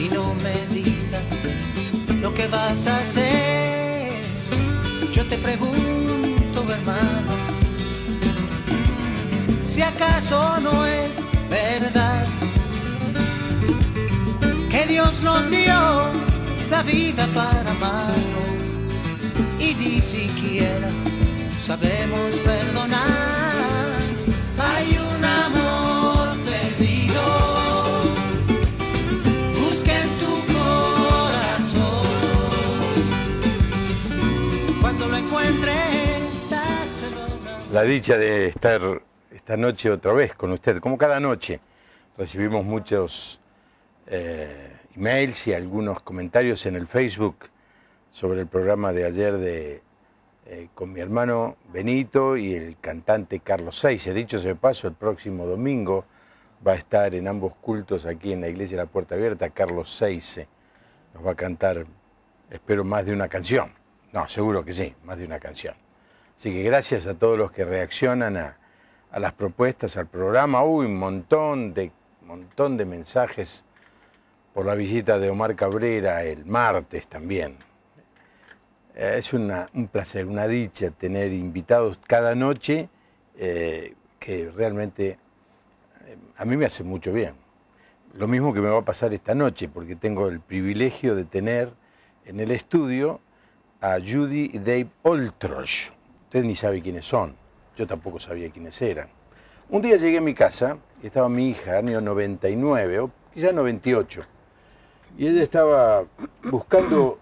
si no me digas lo que vas a hacer. Yo te pregunto, hermano, si acaso no es verdad que Dios nos dio la vida para amarnos y ni siquiera sabemos perdonar. Hay un amor perdido, busca en tu corazón. Cuando lo encuentres, dáselo. La dicha de estar esta noche otra vez con usted, como cada noche. Recibimos muchos emails y algunos comentarios en el Facebook sobre el programa de ayer con mi hermano Benito y el cantante Carlos Seize. Dicho sea de paso, el próximo domingo va a estar en ambos cultos aquí en la iglesia de la Puerta Abierta. Carlos Seize nos va a cantar, espero, más de una canción. No, seguro que sí, más de una canción. Así que gracias a todos los que reaccionan a las propuestas, al programa. Uy, un montón de mensajes por la visita de Omar Cabrera el martes también. Es un placer, una dicha tener invitados cada noche que realmente a mí me hace mucho bien. Lo mismo que me va a pasar esta noche, porque tengo el privilegio de tener en el estudio a Judy y Dave Oltrosh. Usted ni sabe quiénes son, yo tampoco sabía quiénes eran. Un día llegué a mi casa y estaba mi hija, año 99 o quizás 98, y ella estaba buscando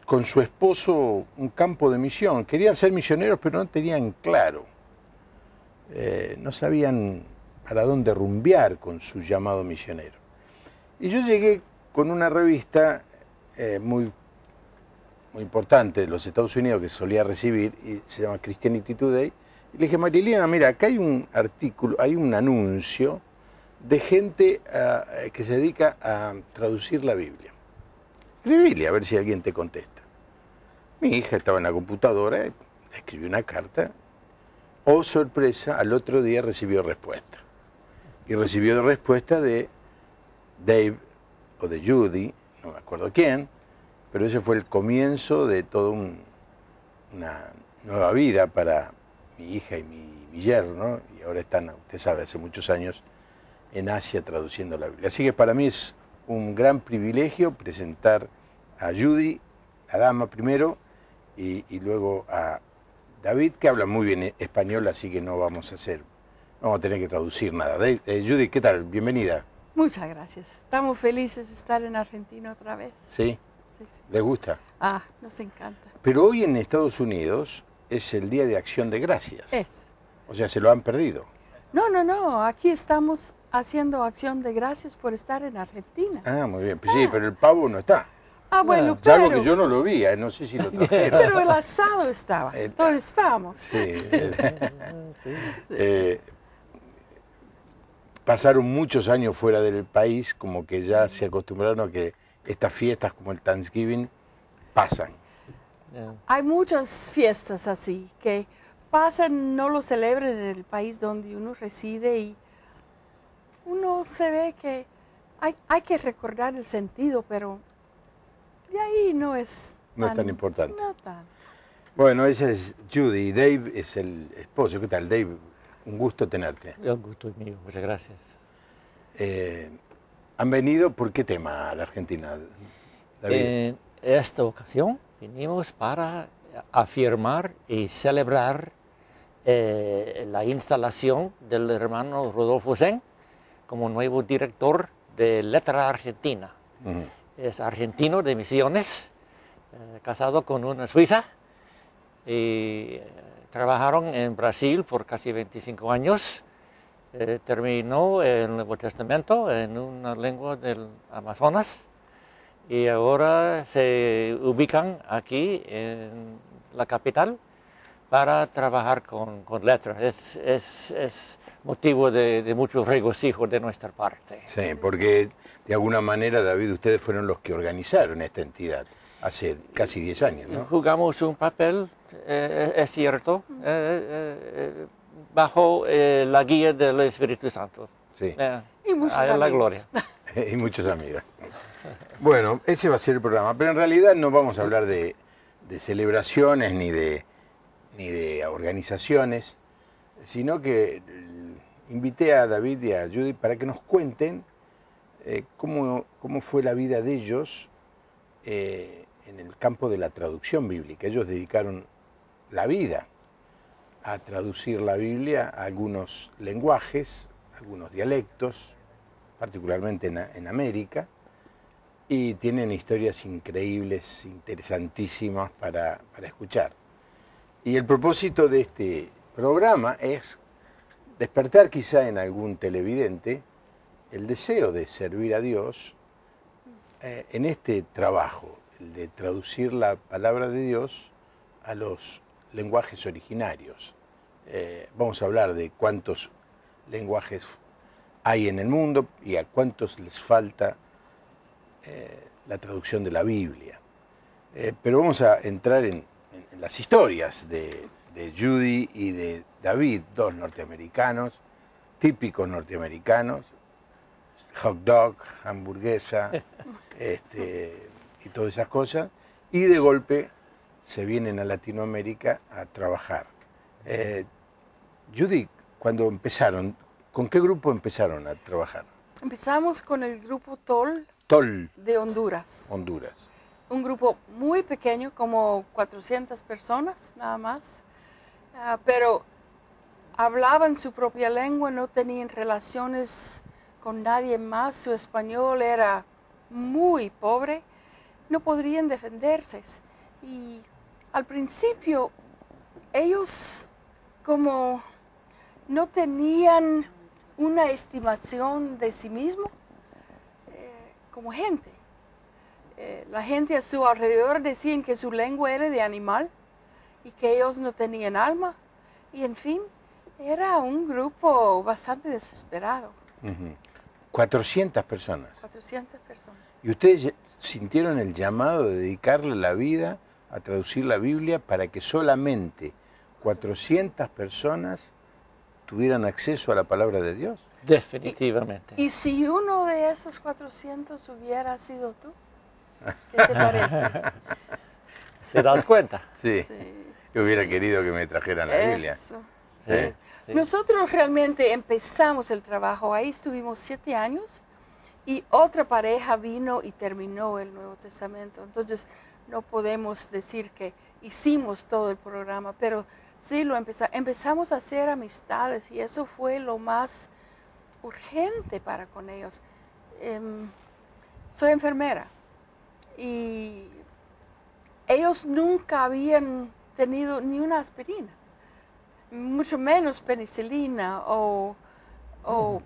con su esposo un campo de misión. Querían ser misioneros, pero no tenían claro. No sabían para dónde rumbear con su llamado misionero. Y yo llegué con una revista muy importante de los Estados Unidos que solía recibir, y se llama Christianity Today, y le dije, Marilena, mira, acá hay un artículo, hay un anuncio de gente que se dedica a traducir la Biblia. Escribile a ver si alguien te contesta. Mi hija estaba en la computadora, escribió una carta. Oh, sorpresa, al otro día recibió respuesta. Y recibió respuesta de Dave o de Judy, no me acuerdo quién, pero ese fue el comienzo de toda una nueva vida para mi hija y mi yerno, y ahora están, usted sabe, hace muchos años en Asia traduciendo la Biblia. Así que para mí es un gran privilegio presentar a Judy, la dama primero, y luego a David, que habla muy bien español, así que no vamos a tener que traducir nada. Judy, ¿qué tal? Bienvenida. Muchas gracias. Estamos felices de estar en Argentina otra vez. ¿Sí? Sí, sí. ¿Les gusta? Ah, nos encanta. Pero hoy en Estados Unidos es el Día de Acción de Gracias. Es. O sea, se lo han perdido. No. Aquí estamos haciendo acción de gracias por estar en Argentina. Ah, muy bien. Pues sí, pero el pavo no está. Ah, bueno, Salvo pero... que yo no lo vi, no sé si lo trajeron. Pero el asado estaba, entonces estábamos. Sí. Pasaron muchos años fuera del país, como que ya se acostumbraron a que estas fiestas como el Thanksgiving pasan. Hay muchas fiestas así que pasan, no lo celebran en el país donde uno reside y uno se ve que hay que recordar el sentido, pero de ahí no es tan importante. No tan. Bueno, esa es Judy, Dave es el esposo. ¿Qué tal, Dave? Un gusto tenerte. El gusto es mío, muchas gracias. ¿Han venido por qué tema a la Argentina, David? En esta ocasión vinimos para afirmar y celebrar la instalación del hermano Rodolfo Zen como nuevo director de Letra Argentina. Es argentino de Misiones, casado con una suiza, y trabajaron en Brasil por casi 25 años. Terminó el Nuevo Testamento en una lengua del Amazonas y ahora se ubican aquí en la capital para trabajar con letras. Es motivo de mucho regocijo de nuestra parte. Sí, porque de alguna manera, David, ustedes fueron los que organizaron esta entidad hace casi 10 años, ¿no? Jugamos un papel, es cierto, bajo la guía del Espíritu Santo. Sí. Y muchos a la amigos. gloria. Y muchos amigos. Bueno, ese va a ser el programa, pero en realidad no vamos a hablar de celebraciones ni de organizaciones, sino que invité a David y a Judy para que nos cuenten cómo fue la vida de ellos en el campo de la traducción bíblica. Ellos dedicaron la vida a traducir la Biblia a algunos lenguajes, algunos dialectos, particularmente en América, y tienen historias increíbles, interesantísimas para escuchar. Y el propósito de este programa es despertar quizá en algún televidente el deseo de servir a Dios en este trabajo, el de traducir la palabra de Dios a los lenguajes originarios. Vamos a hablar de cuántos lenguajes hay en el mundo y a cuántos les falta la traducción de la Biblia. Pero vamos a entrar en las historias de Judy y de David, dos norteamericanos, típicos norteamericanos, hot dog, hamburguesa, y todas esas cosas, y de golpe se vienen a Latinoamérica a trabajar. Judy, cuando empezaron, ¿con qué grupo empezaron a trabajar? Empezamos con el grupo TOL TOL, de Honduras. Honduras. Un grupo muy pequeño, como 400 personas nada más, pero hablaban su propia lengua, no tenían relaciones con nadie más, su español era muy pobre, no podrían defenderse. Y al principio ellos como no tenían una estimación de sí mismos como gente. La gente a su alrededor decían que su lengua era de animal y que ellos no tenían alma. Y en fin, era un grupo bastante desesperado. 400 personas. 400 personas. ¿Y ustedes sintieron el llamado de dedicarle la vida a traducir la Biblia para que solamente 400 personas tuvieran acceso a la palabra de Dios? Definitivamente. ¿Y si uno de esos 400 hubiera sido tú? ¿Qué te parece? ¿Se das cuenta? Sí. Yo hubiera querido que me trajeran la Biblia. Eso. Sí. Sí. Nosotros realmente empezamos el trabajo, ahí estuvimos 7 años y otra pareja vino y terminó el Nuevo Testamento. Entonces no podemos decir que hicimos todo el programa, pero sí lo empezamos a hacer amistades y eso fue lo más urgente para con ellos. Soy enfermera y ellos nunca habían tenido ni una aspirina, mucho menos penicilina o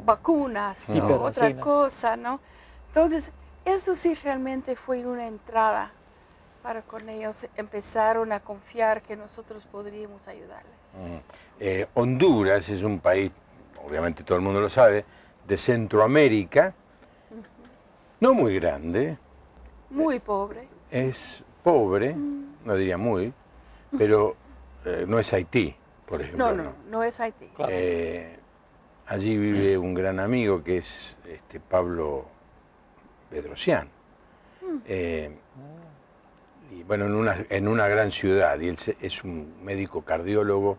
vacunas o otra cosa, ¿no? Entonces, eso sí realmente fue una entrada para con ellos. Empezaron a confiar que nosotros podríamos ayudarles. Honduras es un país, obviamente todo el mundo lo sabe, de Centroamérica, no muy grande. Muy pobre. Es pobre, no diría muy, pero no es Haití, por ejemplo. No es Haití. Claro. Allí vive un gran amigo que es Pablo Bedrosian. Y bueno, en una gran ciudad, y él es un médico cardiólogo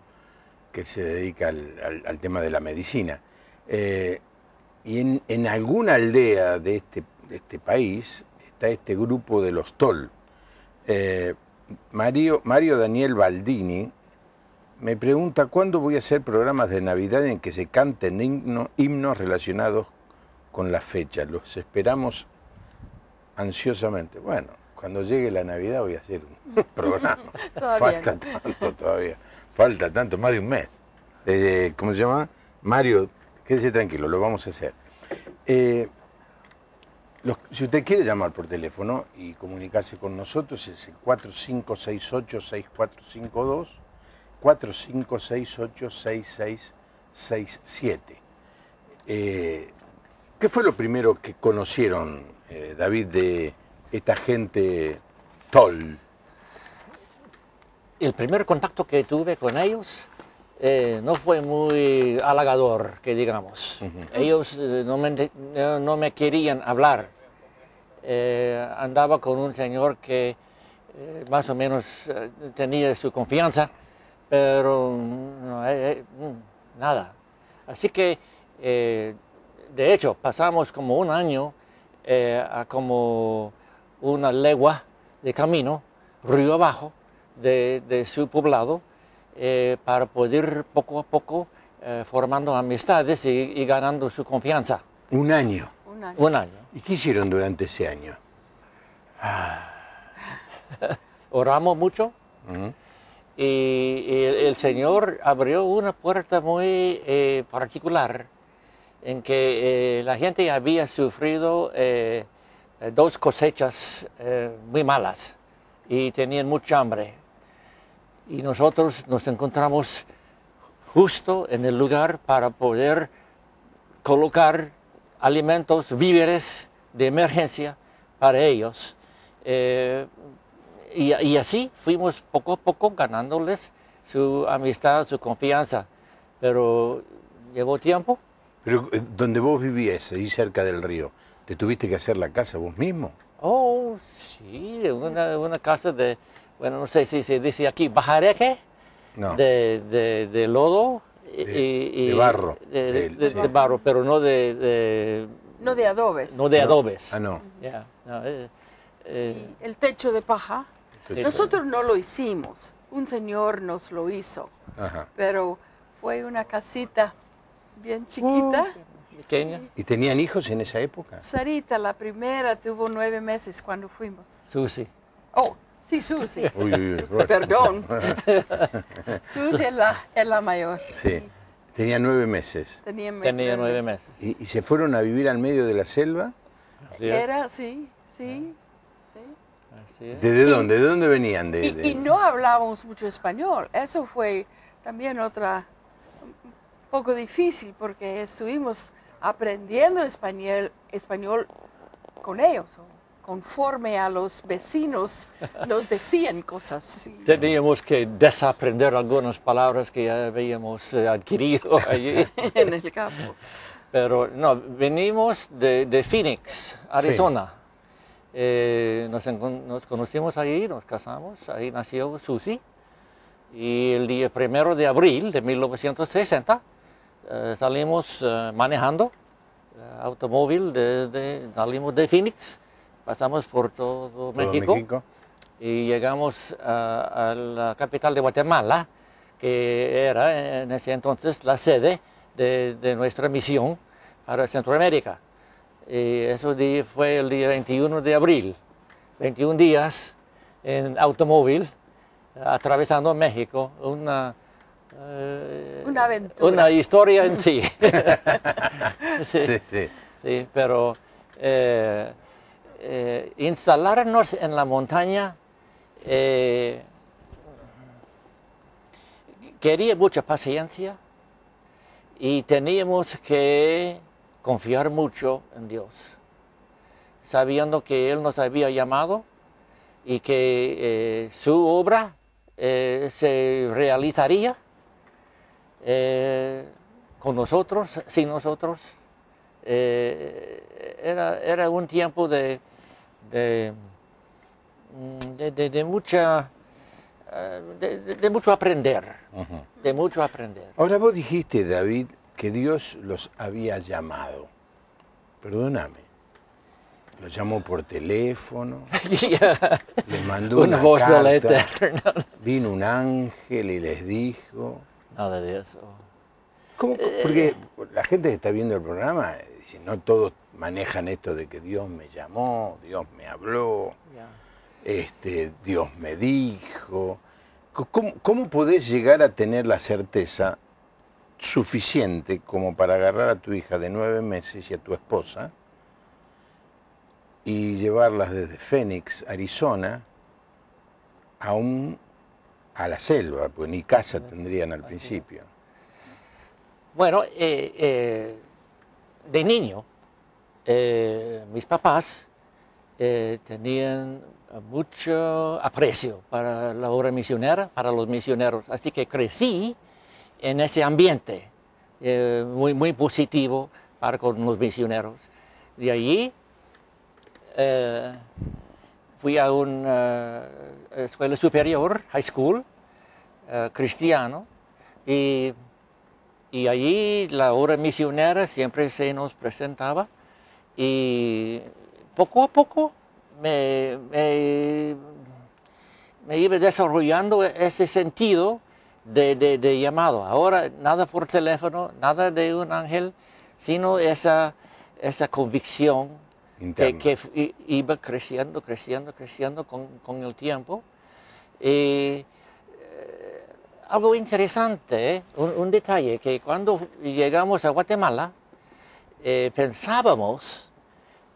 que se dedica al tema de la medicina. Y en alguna aldea de este país está este grupo de los TOL. Mario Daniel Baldini me pregunta cuándo voy a hacer programas de Navidad en que se canten himnos relacionados con la fecha. Los esperamos ansiosamente. Bueno, cuando llegue la Navidad voy a hacer un programa. Falta tanto todavía. Falta tanto, más de un mes. ¿Cómo se llama? Mario, quédese tranquilo, lo vamos a hacer. Si usted quiere llamar por teléfono y comunicarse con nosotros, es el 4568-6452, 4568-6667. ¿Qué fue lo primero que conocieron, David, de esta gente TOL? El primer contacto que tuve con ellos no fue muy halagador, que digamos. Ellos no me querían hablar. Andaba con un señor que más o menos tenía su confianza, pero no, nada. Así que, de hecho, pasamos como un año a como una legua de camino, río abajo, de su poblado, para poder poco a poco formando amistades y ganando su confianza. Un año. Un año. ¿Y qué hicieron durante ese año? Oramos mucho y el Señor abrió una puerta muy particular en que la gente había sufrido 2 cosechas muy malas y tenían mucha hambre. Y nosotros nos encontramos justo en el lugar para poder colocar alimentos, víveres de emergencia para ellos. Y así fuimos poco a poco ganándoles su amistad, su confianza. Pero llevó tiempo. Pero donde vos vivías, ahí cerca del río, ¿te tuviste que hacer la casa vos mismo? Oh, sí, una casa de, bueno, no sé si se dice aquí, bajareque, No. de lodo. De barro. De barro, pero no de No de adobes. no de adobes. Ah, no. Yeah, no, Y el techo de paja. Techo. Nosotros no lo hicimos, un señor nos lo hizo, Ajá. pero fue una casita bien chiquita. pequeña. ¿Y tenían hijos en esa época? Sarita, la primera, tuvo 9 meses cuando fuimos. Susi. Oh, sí, Susi. Uy, uy, uy. Perdón. Susi es la mayor. Sí. Tenía 9 meses. Tenía Tenía 9 meses. ¿Y se fueron a vivir al medio de la selva? Así es. Era, sí, sí. Así es. ¿De dónde? ¿De dónde venían? Y no hablábamos mucho español. Eso fue también un poco difícil porque estuvimos aprendiendo español con ellos. Conforme a los vecinos nos decían cosas. Teníamos que desaprender algunas palabras que ya habíamos adquirido allí. En el campo. Pero no, venimos de Phoenix, Arizona. Nos conocimos ahí, nos casamos, ahí nació Susi. Y el día 1 de abril de 1960 salimos manejando automóvil, salimos de Phoenix, pasamos por todo México y llegamos a la capital de Guatemala, que era en ese entonces la sede de nuestra misión para Centroamérica. Y eso fue el día 21 de abril, 21 días en automóvil, atravesando México, una aventura. Una historia en sí. Sí, sí. Sí, pero instalarnos en la montaña quería mucha paciencia y teníamos que confiar mucho en Dios, sabiendo que Él nos había llamado y que su obra se realizaría con nosotros, sin nosotros. Era un tiempo de mucho aprender, de mucho aprender. Ahora vos dijiste, David, que Dios los había llamado. Perdóname. Los llamó por teléfono, les mandó una voz carta, del Eterno. vino un ángel y les dijo. Nada de eso. ¿Cómo? Porque la gente que está viendo el programa, dice, no todos manejan esto de que Dios me llamó, Dios me habló, Dios me dijo. ¿Cómo podés llegar a tener la certeza suficiente como para agarrar a tu hija de 9 meses y a tu esposa y llevarlas desde Phoenix, Arizona, a la selva? Pues ni casa tendrían al principio. Bueno, de niño, mis papás tenían mucho aprecio para la obra misionera, para los misioneros. Así que crecí en ese ambiente muy positivo para con los misioneros. De allí fui a una escuela superior, high school, cristiano, y allí la obra misionera siempre se nos presentaba, y poco a poco me iba desarrollando ese sentido de llamado. Ahora nada por teléfono, nada de un ángel, sino esa convicción que iba creciendo con el tiempo. Y algo interesante, un detalle, que cuando llegamos a Guatemala, pensábamos,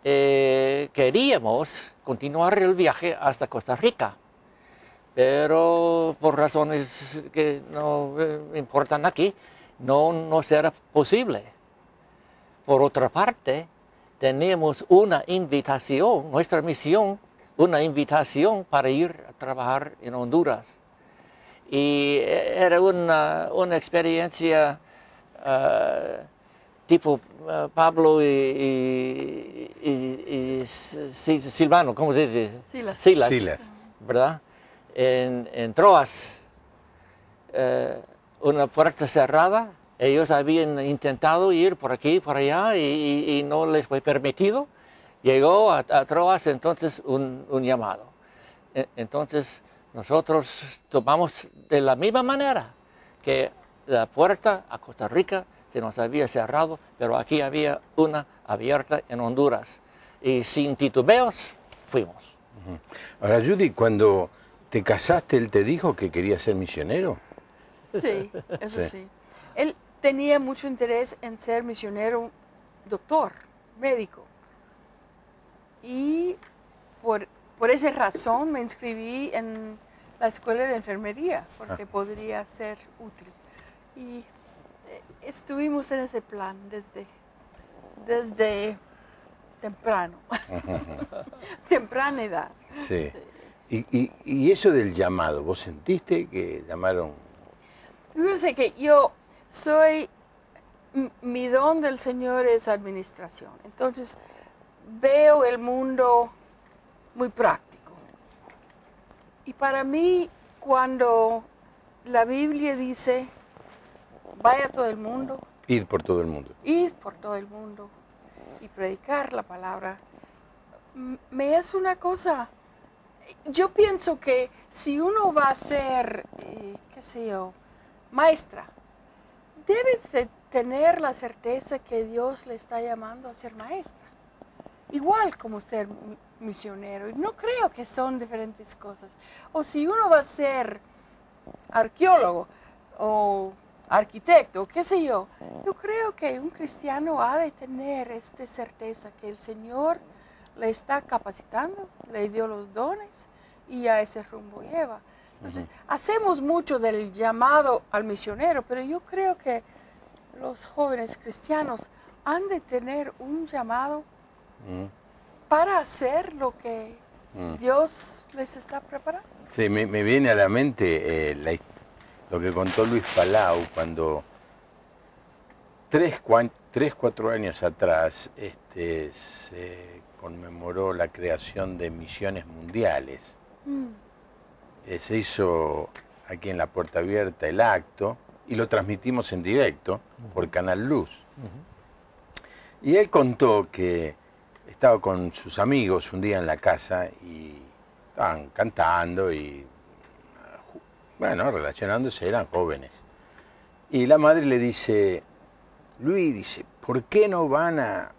queríamos continuar el viaje hasta Costa Rica, pero por razones que no importan aquí, no será posible. Por otra parte, teníamos una invitación, nuestra misión, una invitación para ir a trabajar en Honduras. Y era una experiencia tipo Pablo y Silvano, ¿cómo se dice? Silas. ¿Verdad? En Troas, una puerta cerrada. Ellos habían intentado ir por aquí, por allá, y no les fue permitido. Llegó a Troas entonces un llamado. Entonces nosotros tomamos de la misma manera que la puerta a Costa Rica se nos había cerrado, pero aquí había una abierta en Honduras. Y sin titubeos fuimos. Ahora, Judy, cuando te casaste, ¿él te dijo que quería ser misionero? Sí, eso sí. Él tenía mucho interés en ser misionero, doctor, médico. Y por esa razón me inscribí en la escuela de enfermería, porque podría ser útil. Y estuvimos en ese plan desde temprano, temprana edad. Sí. Y eso del llamado, ¿vos sentiste que llamaron? Yo sé que mi don del Señor es administración, entonces veo el mundo muy práctico. Y para mí, cuando la Biblia dice, vaya a todo el mundo. Ir por todo el mundo. Ir por todo el mundo y predicar la palabra, me es una cosa. Yo pienso que si uno va a ser, qué sé yo, maestra, debe de tener la certeza que Dios le está llamando a ser maestra. Igual como ser misionero. No creo que son diferentes cosas. O si uno va a ser arqueólogo o arquitecto, qué sé yo creo que un cristiano ha de tener esta certeza que el Señor le está capacitando, le dio los dones y a ese rumbo lleva. Entonces, hacemos mucho del llamado al misionero, pero yo creo que los jóvenes cristianos han de tener un llamado para hacer lo que Dios les está preparando. Sí, me viene a la mente lo que contó Luis Palau cuando 4 años atrás se conmemoró la creación de misiones mundiales. Se hizo aquí en la Puerta Abierta el acto y lo transmitimos en directo por Canal Luz. Y él contó que estaba con sus amigos un día en la casa y estaban cantando y, bueno, relacionándose, eran jóvenes. Y la madre le dice, Luis, dice, ¿por qué no van a...?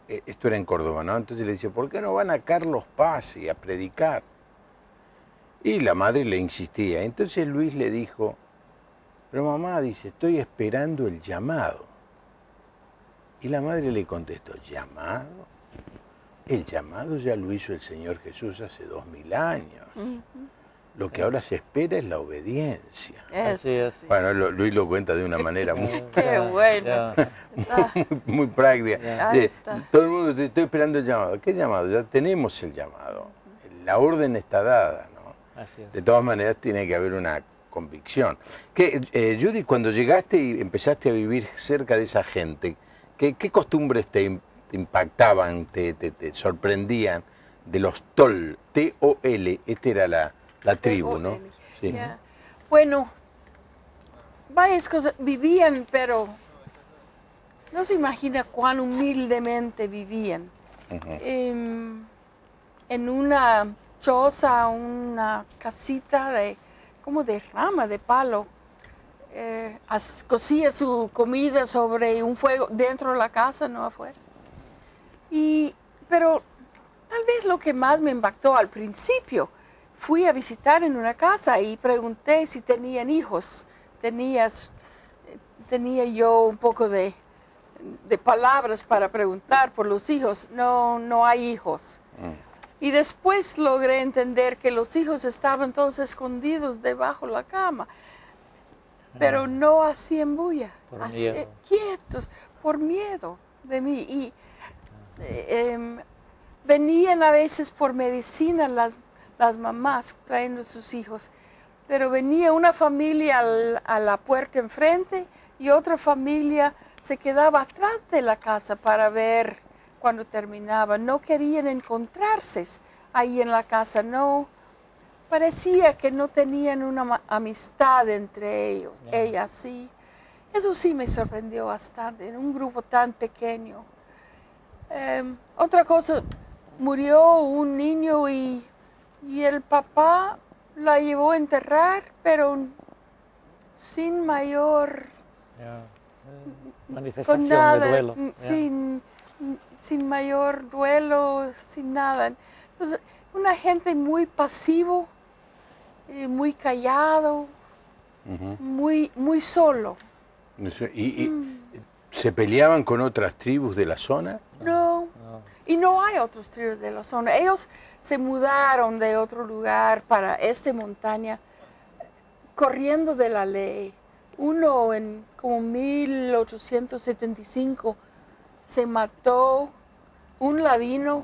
Esto era en Córdoba, ¿no? Entonces le dice, ¿por qué no van a Carlos Paz y a predicar? Y la madre le insistía. Entonces Luis le dijo, pero mamá, dice, estoy esperando el llamado. Y la madre le contestó, ¿llamado? El llamado ya lo hizo el Señor Jesús hace 2000 años. Lo que ahora se espera es la obediencia. Así es. Bueno, Luis lo cuenta de una manera muy, Qué bueno. muy práctica. Ahí está. Todo el mundo, estoy esperando el llamado. ¿Qué llamado? Ya tenemos el llamado. La orden está dada, ¿no? Así es. De todas maneras tiene que haber una convicción. Judy, cuando llegaste y empezaste a vivir cerca de esa gente, ¿qué costumbres te impactaban, te sorprendían de los Tol, T-O-L? Esta era la tribu, ¿no? Sí. Yeah. Bueno, varias cosas. Vivían, pero no se imagina cuán humildemente vivían. En una choza, una casita como de rama, de palo. Cocía su comida sobre un fuego dentro de la casa, no afuera. Pero tal vez lo que más me impactó al principio, fui a visitar en una casa y pregunté si tenían hijos. Tenía yo un poco de palabras para preguntar por los hijos. No hay hijos. Y después logré entender que los hijos estaban todos escondidos debajo de la cama, pero no hacían bulla, quietos, por miedo de mí. Y venían a veces por medicina las mamás trayendo a sus hijos, pero venía una familia a la puerta enfrente y otra familia se quedaba atrás de la casa para ver cuando terminaba. No querían encontrarse ahí en la casa, no, parecía que no tenían una amistad entre ellos, ellas sí. Eso sí me sorprendió bastante, en un grupo tan pequeño. Otra cosa, murió un niño y el papá la llevó a enterrar, pero sin mayor manifestación nada, de duelo. Sin mayor duelo, sin nada. Entonces, una gente muy pasivo, muy callado, muy solo. ¿Y se peleaban con otras tribus de la zona? No. Y no hay otros tribus de la zona. Ellos se mudaron de otro lugar para esta montaña, corriendo de la ley. Uno en como 1875 se mató un ladino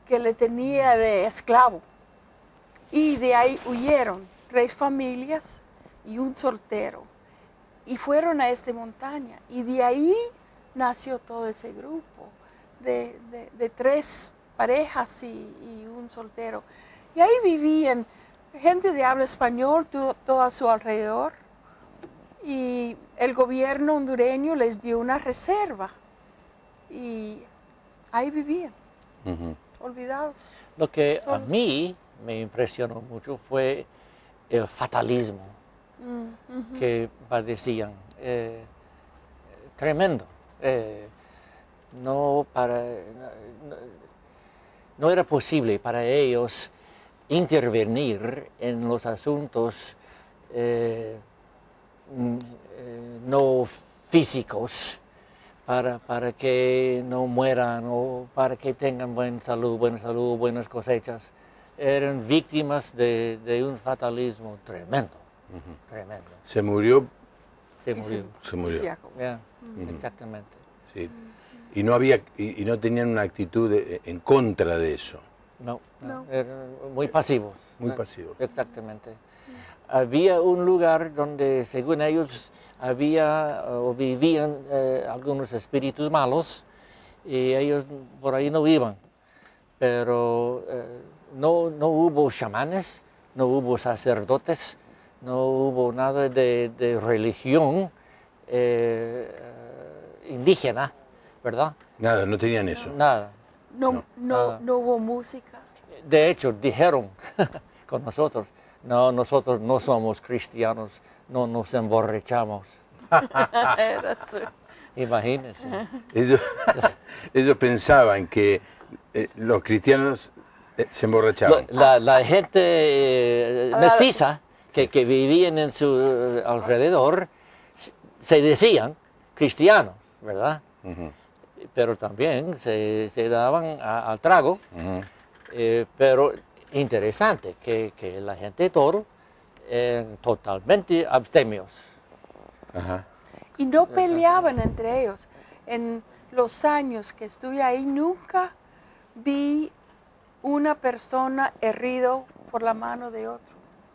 que le tenía de esclavo. Y de ahí huyeron 3 familias y un soltero. Y fueron a esta montaña. Y de ahí nació todo ese grupo de 3 parejas y un soltero. Y ahí vivían gente de habla español todo a su alrededor. Y el gobierno hondureño les dio una reserva. Y ahí vivían, olvidados. Lo que solos. a mí me impresionó mucho fue el fatalismo que padecían. Tremendo. No era posible para ellos intervenir en los asuntos no físicos para que no mueran o para que tengan buena salud, buenas cosechas. Eran víctimas de un fatalismo tremendo, tremendo. Se murió. Se murió. Se murió. Yeah, exactamente. Sí. Y no tenían una actitud en contra de eso. No. Eran muy pasivos. Muy pasivos. Exactamente. Había un lugar donde, según ellos, había o vivían algunos espíritus malos y ellos por ahí no iban. Pero no hubo chamanes, no hubo sacerdotes, no hubo nada de religión indígena, ¿verdad? Nada, no tenían eso. Nada. No hubo música. De hecho, dijeron con nosotros, no, nosotros no somos cristianos, no nos emborrachamos. Era así. Imagínense. Ellos pensaban que los cristianos se emborrachaban. La gente mestiza que vivían en su alrededor se decían cristianos, ¿verdad? Pero también se daban al trago. Pero interesante que la gente Toro totalmente abstemios. Y no peleaban entre ellos. En los años que estuve ahí nunca vi una persona herido por la mano de otro.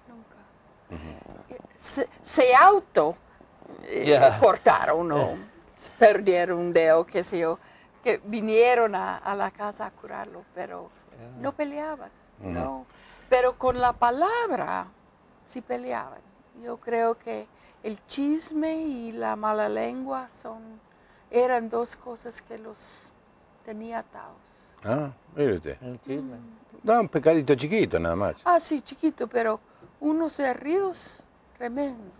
Nunca. se auto cortaron o perdieron un dedo, qué sé yo, que vinieron a la casa a curarlo, pero no peleaban, no. Pero con la palabra sí peleaban. Yo creo que el chisme y la mala lengua eran dos cosas que los tenía atados. Ah, mire usted. El chisme. No, un pecadito chiquito nada más. Ah, sí, chiquito, pero unos heridos tremendos.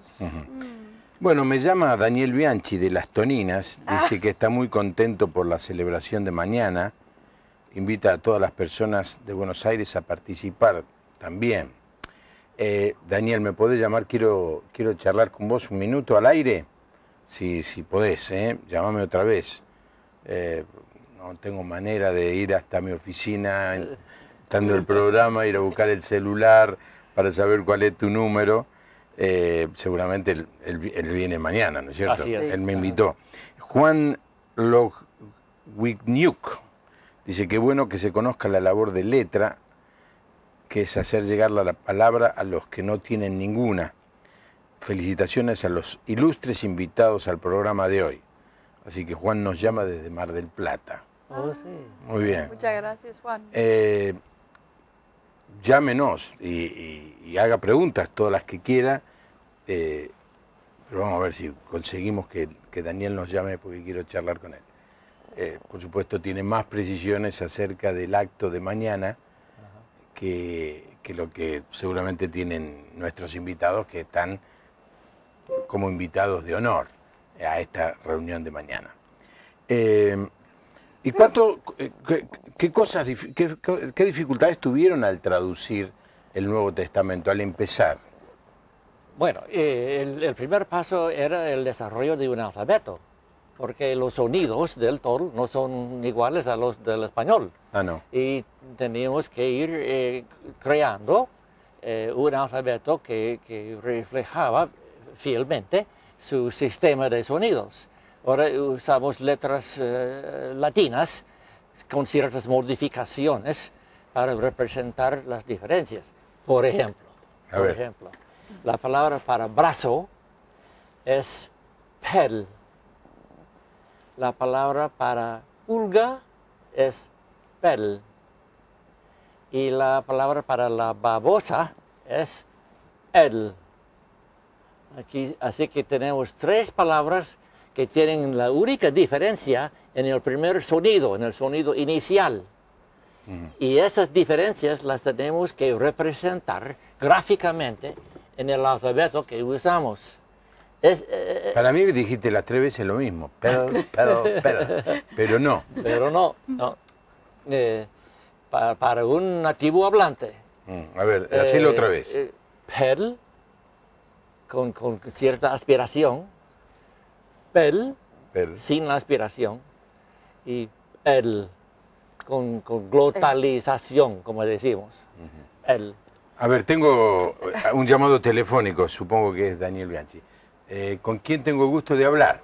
Bueno, me llama Daniel Bianchi de Las Toninas, dice que está muy contento por la celebración de mañana, invita a todas las personas de Buenos Aires a participar también. Daniel, ¿me podés llamar? Quiero charlar con vos un minuto al aire, si podés, llámame otra vez. No tengo manera de ir hasta mi oficina, estando el programa, ir a buscar el celular para saber cuál es tu número. Seguramente él viene mañana, ¿no es cierto? Así es. Él me invitó. Juan Logwigniuk dice que bueno que se conozca la labor de letra, que es hacer llegar la palabra a los que no tienen ninguna. Felicitaciones a los ilustres invitados al programa de hoy. Así que Juan nos llama desde Mar del Plata. Oh, sí. Muy bien. Muchas gracias, Juan. Llámenos y haga preguntas, todas las que quiera, pero vamos a ver si conseguimos que Daniel nos llame porque quiero charlar con él. Por supuesto tiene más precisiones acerca del acto de mañana que lo que seguramente tienen nuestros invitados, que están como invitados de honor a esta reunión de mañana. ¿Y qué dificultades tuvieron al traducir el Nuevo Testamento, al empezar? Bueno, el primer paso era el desarrollo de un alfabeto, porque los sonidos del tol no son iguales a los del español. Ah, no. Y teníamos que ir creando un alfabeto que reflejaba fielmente su sistema de sonidos. Ahora usamos letras latinas con ciertas modificaciones para representar las diferencias. Por ejemplo, la palabra para brazo es pedal. La palabra para pulga es pedal. Y la palabra para la babosa es edel. Así que tenemos tres palabras que tienen la única diferencia en el primer sonido, en el sonido inicial. Y esas diferencias las tenemos que representar gráficamente en el alfabeto que usamos. Para mí dijiste las tres veces lo mismo, pero no. Pero no. Para un nativo hablante. A ver, hacelo otra vez. Pedal, con cierta aspiración. Pel, sin la aspiración, y el, con glotalización, como decimos. El. A ver, tengo un llamado telefónico, supongo que es Daniel Bianchi. ¿Con quién tengo el gusto de hablar?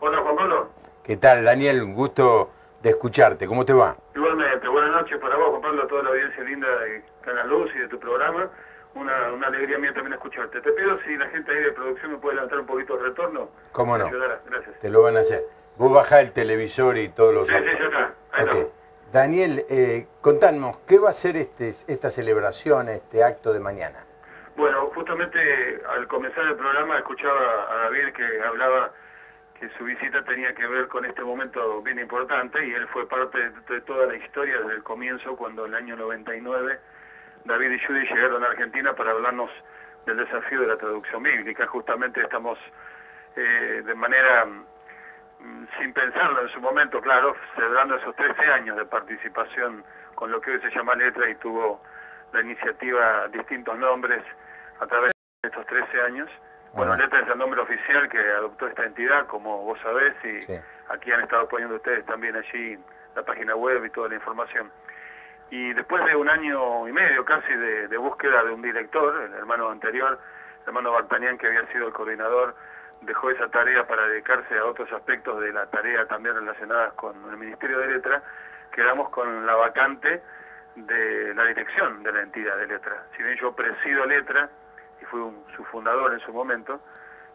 Hola, Juan Pablo. ¿Qué tal, Daniel? Un gusto de escucharte. ¿Cómo te va? Igualmente, buenas noches para vos, Juan Pablo, a toda la audiencia linda de Canal Luz y de tu programa. Una alegría mía también escucharte. Te pido si la gente ahí de producción me puede levantar un poquito el retorno. ¿Cómo no? Gracias. Te lo van a hacer. Vos bajá el televisor y todos los... Sí, ya está. Ahí está. Daniel, contanos, ¿qué va a ser esta celebración, este acto de mañana? Bueno, justamente al comenzar el programa escuchaba a David que hablaba que su visita tenía que ver con este momento bien importante y él fue parte de toda la historia desde el comienzo, cuando en el año 99 David y Judy llegaron a Argentina para hablarnos del desafío de la traducción bíblica. Justamente estamos de manera, sin pensarlo en su momento, claro, celebrando esos 13 años de participación con lo que hoy se llama Letra, y tuvo la iniciativa distintos nombres a través de estos 13 años. Bueno, Letra es el nombre oficial que adoptó esta entidad, como vos sabés, y sí, aquí han estado poniendo ustedes también allí la página web y toda la información. Y después de un año y medio casi de búsqueda de un director, el hermano anterior, el hermano Bartanian, que había sido el coordinador, dejó esa tarea para dedicarse a otros aspectos de la tarea también relacionadas con el Ministerio de Letra. Quedamos con la vacante de la dirección de la entidad de Letra. Si bien yo presido Letra, y fui su fundador en su momento,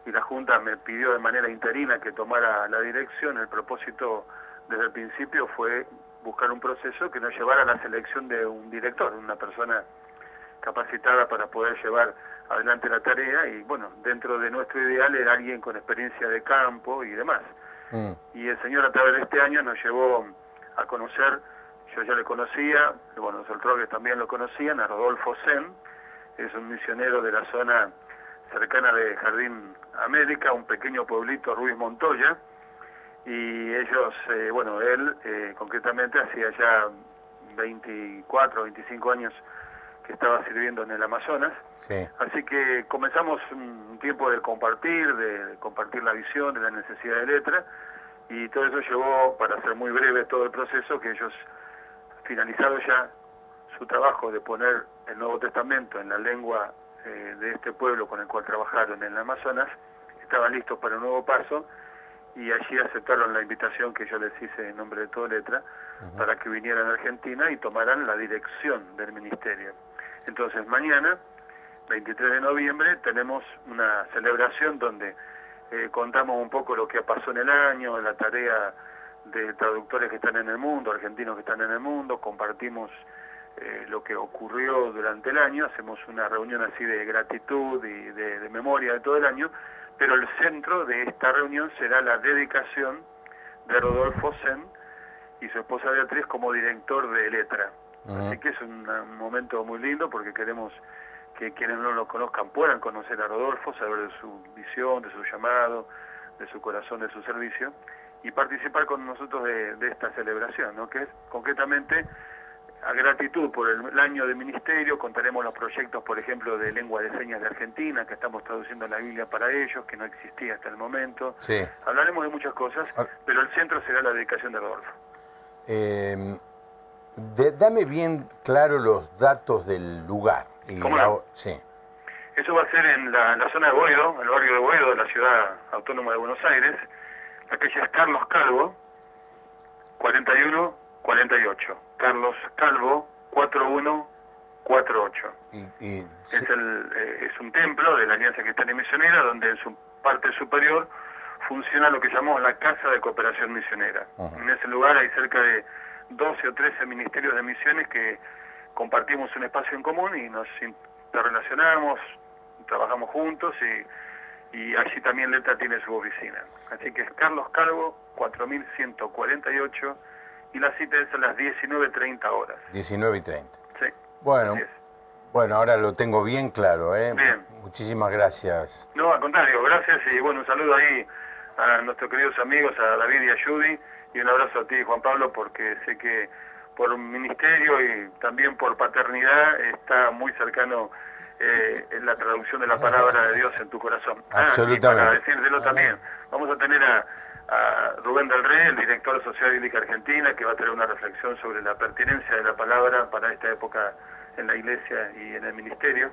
y la Junta me pidió de manera interina que tomara la dirección. El propósito desde el principio fue buscar un proceso que nos llevara a la selección de un director, una persona capacitada para poder llevar adelante la tarea, y bueno, dentro de nuestro ideal era alguien con experiencia de campo y demás. Y el señor a través de este año nos llevó a conocer, yo ya le conocía, bueno, los Oltrogues también lo conocían, a Rodolfo Sen, es un misionero de la zona cercana de Jardín América, un pequeño pueblito, Ruiz Montoya, y ellos, bueno, él concretamente hacía ya 24, 25 años que estaba sirviendo en el Amazonas. Sí. Así que comenzamos un tiempo de compartir la visión, de la necesidad de letra, y todo eso llevó, para hacer muy breve todo el proceso, que ellos, finalizado ya su trabajo de poner el Nuevo Testamento en la lengua de este pueblo con el cual trabajaron en el Amazonas, estaban listos para un nuevo paso, y allí aceptaron la invitación que yo les hice en nombre de Todo Letra, para que vinieran a Argentina y tomaran la dirección del ministerio. Entonces mañana, 23 de noviembre, tenemos una celebración donde contamos un poco lo que pasó en el año, la tarea de traductores que están en el mundo, argentinos que están en el mundo, compartimos lo que ocurrió durante el año, hacemos una reunión así de gratitud y de memoria de todo el año, pero el centro de esta reunión será la dedicación de Rodolfo Sen y su esposa Beatriz como director de letra. Así que es un momento muy lindo, porque queremos que quienes no lo conozcan puedan conocer a Rodolfo, saber de su visión, de su llamado, de su corazón, de su servicio, y participar con nosotros de esta celebración, ¿no? Que es concretamente a gratitud por el año de ministerio. Contaremos los proyectos, por ejemplo, de lengua de señas de Argentina, que estamos traduciendo la Biblia para ellos, que no existía hasta el momento. Sí. Hablaremos de muchas cosas, pero el centro será la dedicación de Rodolfo. Dame bien claro los datos del lugar. ¿Cómo no? Sí. Eso va a ser en la zona de Boedo, en el barrio de Boedo, de la ciudad autónoma de Buenos Aires. La calle es Carlos Calvo, 4148. Carlos Calvo, 4148. Es un templo de la Alianza Cristiana y Misionera, donde en su parte superior funciona lo que llamamos la Casa de Cooperación Misionera. En ese lugar hay cerca de 12 o 13 ministerios de misiones que compartimos un espacio en común y nos interrelacionamos, trabajamos juntos, y allí también Letra tiene su oficina. Así que es Carlos Calvo, 4148, y la cita es a las 19:30 horas. 19:30. Sí. Bueno, ahora lo tengo bien claro, ¿eh? Bien. Muchísimas gracias. No, al contrario, gracias, y bueno, un saludo ahí a nuestros queridos amigos, a David y a Judy, y un abrazo a ti, Juan Pablo, porque sé que por un ministerio y también por paternidad está muy cercano en la traducción de la palabra de Dios en tu corazón. Absolutamente. Y para decírtelo también, vamos a tener a Rubén del Rey, el director de Sociedad Bíblica Argentina, que va a tener una reflexión sobre la pertinencia de la palabra para esta época en la iglesia y en el ministerio.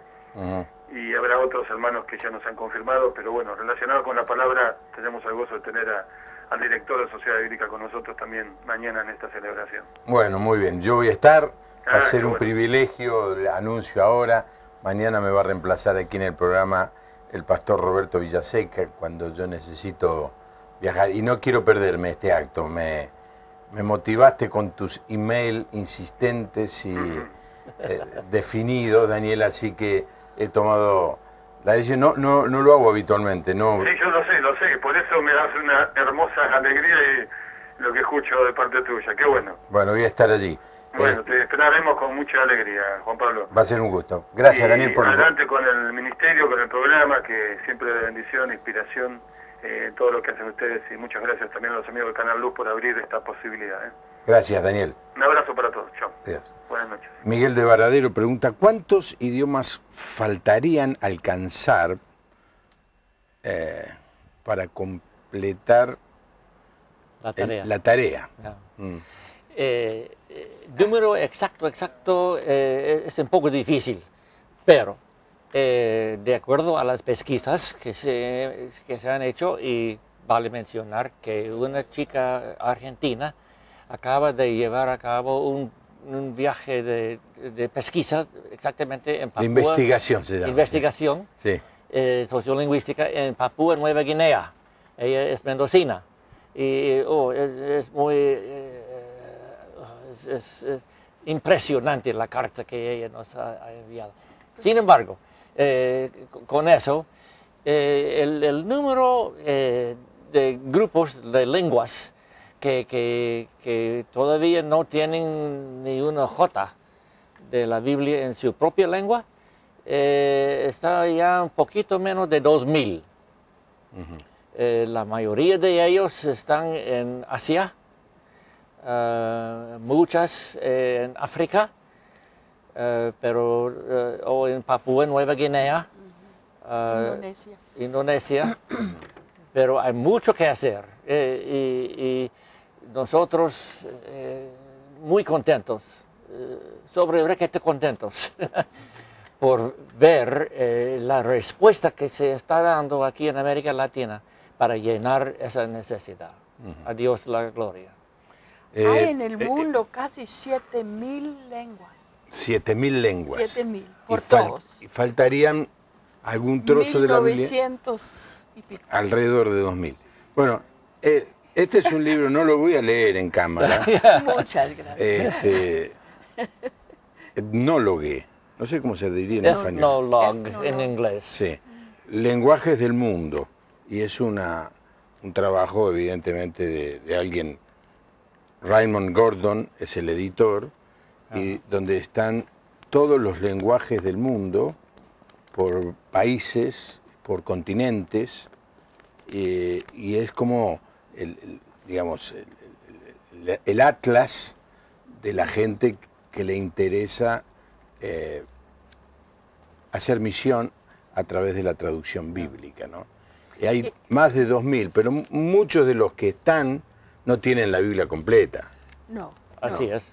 Y habrá otros hermanos que ya nos han confirmado, pero bueno, relacionado con la palabra, tenemos el gozo de tener al director de Sociedad Bíblica con nosotros también mañana en esta celebración. Bueno, muy bien, yo voy a estar, va a ser un privilegio, le anuncio ahora, mañana me va a reemplazar aquí en el programa el pastor Roberto Villaseca cuando yo necesito viajar, y no quiero perderme este acto. Me motivaste con tus emails insistentes y definidos, Daniel, así que he tomado la decisión. No lo hago habitualmente, no. Sí, yo lo sé, por eso me das una hermosa alegría y lo que escucho de parte tuya, qué bueno. Bueno, voy a estar allí. Bueno, te esperaremos con mucha alegría, Juan Pablo. Va a ser un gusto. Gracias, Daniel, por adelante con el ministerio, con el programa, que siempre de bendición, inspiración, todo lo que hacen ustedes, y muchas gracias también a los amigos del Canal Luz por abrir esta posibilidad. Gracias, Daniel. Un abrazo para todos. Chao. Adiós. Buenas noches. Miguel de Varadero pregunta, ¿cuántos idiomas faltarían alcanzar para completar la tarea? Número exacto es un poco difícil, pero de acuerdo a las pesquisas que se han hecho, y vale mencionar que una chica argentina acaba de llevar a cabo un un viaje de pesquisa, exactamente en Papúa. De investigación se llama. Investigación Sí. Sociolingüística en Papúa Nueva Guinea. Ella es mendocina. Y es muy es impresionante la carta que ella nos ha enviado. Sin embargo, con eso, el número de grupos de lenguas que todavía no tienen ni una jota de la Biblia en su propia lengua, está ya un poquito menos de 2000. La mayoría de ellos están en Asia, muchas en África, o en Papúa Nueva Guinea, Indonesia. Pero hay mucho que hacer y nosotros muy contentos, sobre requete contentos por ver la respuesta que se está dando aquí en América Latina para llenar esa necesidad. A Dios la gloria. Hay en el mundo casi 7.000 lenguas. 7.000 lenguas. 7.000, por todos. Y faltarían algún trozo de la Biblia. 1900 y pico. Alrededor de 2.000. Bueno, este es un libro, no lo voy a leer en cámara. Muchas gracias. Etnologue, no sé cómo se diría en español. Ethnologue en inglés. Sí, Lenguajes del Mundo. Y es un trabajo evidentemente de alguien, Raymond Gordon es el editor, y donde están todos los lenguajes del mundo, por países, por continentes, y es como, digamos, el atlas de la gente que le interesa hacer misión a través de la traducción bíblica, ¿no? Y hay más de 2.000, pero muchos de los que están no tienen la Biblia completa. No. Así no. es.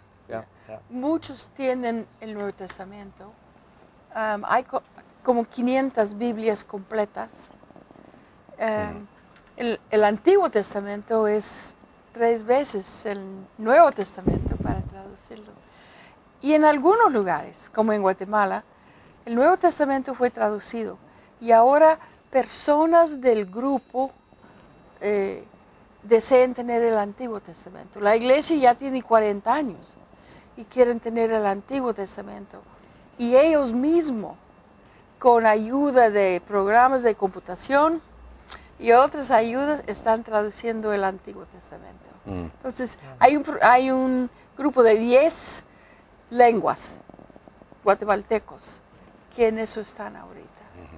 Muchos tienen el Nuevo Testamento. Hay como 500 Biblias completas. El Antiguo Testamento es 3 veces el Nuevo Testamento para traducirlo. Y en algunos lugares, como en Guatemala, el Nuevo Testamento fue traducido. Y ahora personas del grupo desean tener el Antiguo Testamento. La iglesia ya tiene 40 años y quieren tener el Antiguo Testamento. Y ellos mismos, con ayuda de programas de computación y otras ayudas, están traduciendo el Antiguo Testamento. Entonces, hay un grupo de 10 lenguas guatemaltecos que en eso están ahorita.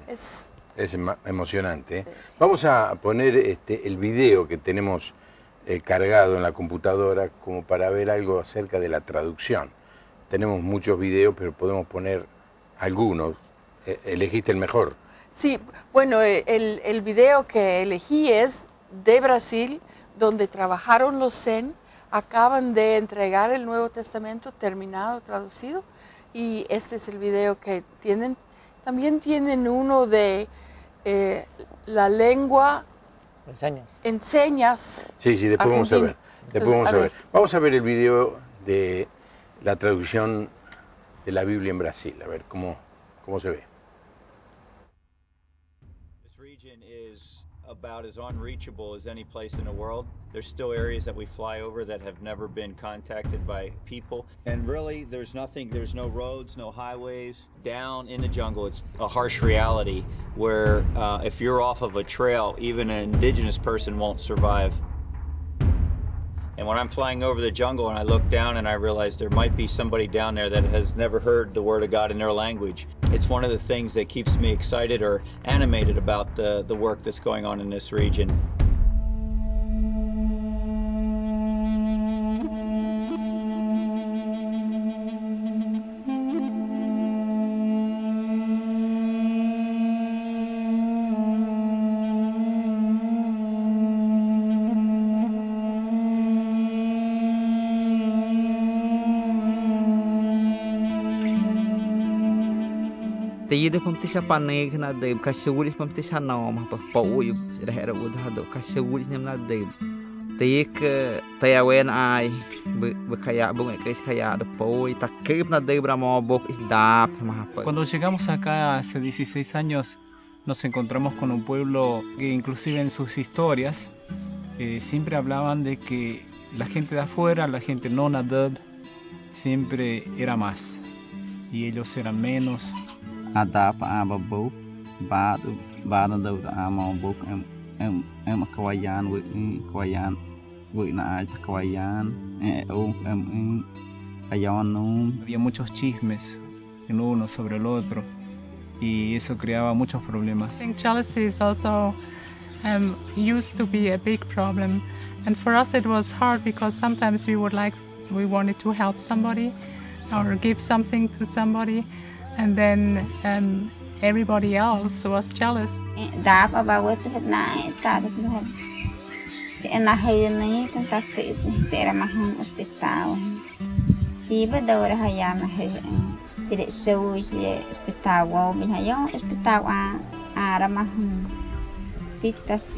Es emocionante. Sí. Vamos a poner el video que tenemos cargado en la computadora como para ver algo acerca de la traducción. Tenemos muchos videos, pero podemos poner algunos. Elegiste el mejor. Sí, bueno, el video que elegí es de Brasil, donde trabajaron los Zen, acaban de entregar el Nuevo Testamento terminado, traducido, y este es el video que tienen. También tienen uno de la lengua enseñas. Sí, después vamos a ver. Después vamos a ver. Vamos a ver el video de la traducción de la Biblia en Brasil, a ver cómo se ve. This region is about as unreachable as any place in the world. There's still areas that we fly over that have never been contacted by people. And really, there's no roads, no highways. Down in the jungle, it's a harsh reality where if you're off of a trail, even an indigenous person won't survive. And when I'm flying over the jungle and I look down and I realize there might be somebody down there that has never heard the word of God in their language, it's one of the things that keeps me excited or animated about the work that's going on in this region. Tida pamtisha panay na dayb kashulis pamtisha na mahapawuyog sirahera udhado kashulis nyam na dayb tí tay awen ai bực khaya bung cái khaya de poi ta kip na de bramo bok is dap mahapa. Cuando llegamos acá hace 16 años nos encontramos con un pueblo que inclusive en sus historias siempre hablaban de que la gente de afuera, la gente no nadab, siempre era más y ellos eran menos. Adap ababu ba do amo bok em kawayan với na kawayan Había muchos chismes en uno sobre el otro y eso creaba muchos problemas. I think jealousy is also used to be a big problem, and for us it was hard because sometimes we wanted to help somebody or give something to somebody, and then everybody else was jealous. Cái na hơi này chúng ta phải để ra mà không hospital thì bắt đầu là hay mà hơi thì để sâu về hospital vào mình hay giống hospital ra mà thì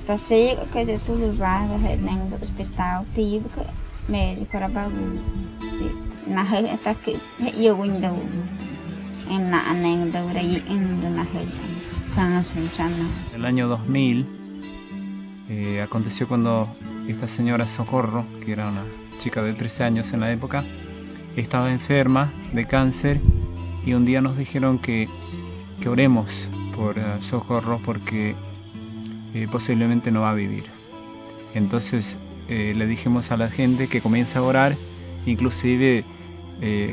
ta sẽ cái gì tôi lưu vào là hệ năng hospital thì cái mẹ thì phải bao na hơi ta cái hệ yêu quên đâu em na năng đâu ra gì em na hơi thằng sinh chăn. El año 2000 aconteció cuando esta señora Socorro, que era una chica de 13 años en la época, estaba enferma de cáncer y un día nos dijeron que oremos por Socorro porque posiblemente no va a vivir. Entonces le dijimos a la gente que comience a orar, inclusive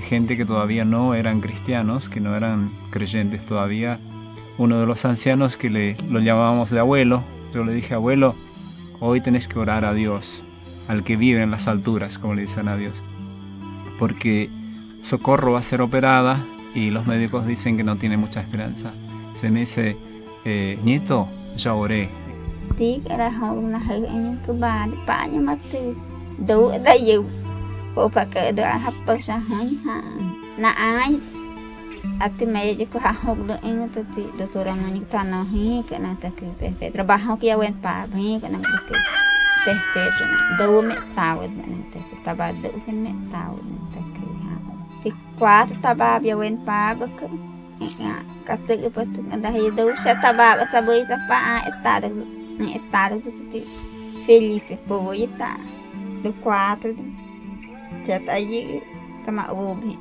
gente que todavía no eran cristianos, que no eran creyentes todavía. Uno de los ancianos que lo llamábamos de abuelo, yo le dije, abuelo, hoy tenés que orar a Dios, al que vive en las alturas, como le dicen a Dios, porque Socorro va a ser operada y los médicos dicen que no tiene mucha esperanza. Se me dice, nieto, ya oré. Ati medio ko hahog do ing to ti doktora mani tano hi kana ta ke trabajo que awen pa hi kana ke pe do me tawad na ta taba do ken me tawad ta ke ha ti kwat taba bi awen pa ba ke ka te pa tu anda hi do sa taba ta boi ta pa eta do ti Felipe poeta do quatro já tá aí tama ubi.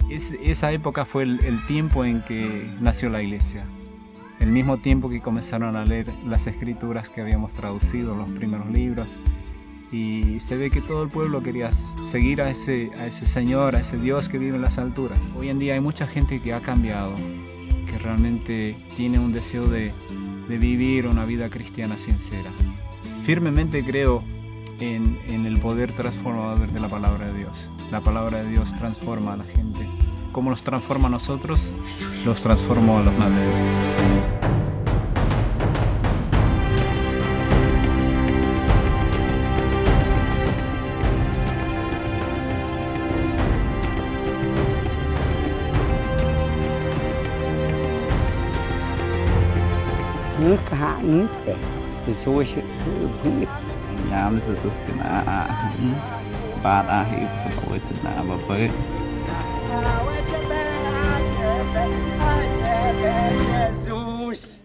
Esa época fue el tiempo en que nació la iglesia, el mismo tiempo que comenzaron a leer las escrituras que habíamos traducido, los primeros libros, y se ve que todo el pueblo quería seguir a ese Señor, a ese Dios que vive en las alturas. Hoy en día hay mucha gente que ha cambiado, que realmente tiene un deseo de vivir una vida cristiana sincera. Firmemente creo en el poder transformador de la palabra de Dios. La palabra de Dios transforma a la gente. Como nos transforma a nosotros, los transformó a los naderos.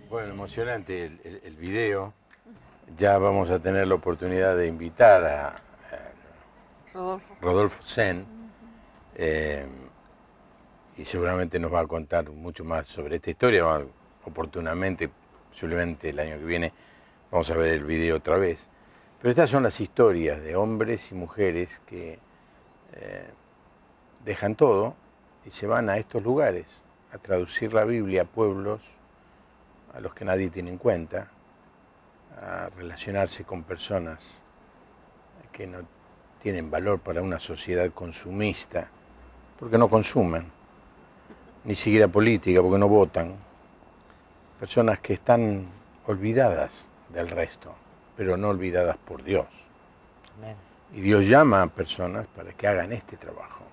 Bueno, emocionante el video. Ya vamos a tener la oportunidad de invitar a Rodolfo Zen y seguramente nos va a contar mucho más sobre esta historia. Oportunamente, posiblemente el año que viene, vamos a ver el video otra vez. Pero estas son las historias de hombres y mujeres que dejan todo y se van a estos lugares a traducir la Biblia a pueblos a los que nadie tiene en cuenta, a relacionarse con personas que no tienen valor para una sociedad consumista, porque no consumen, ni siquiera política, porque no votan. Personas que están olvidadas del resto, pero no olvidadas por Dios. Amén. Y Dios llama a personas para que hagan este trabajo.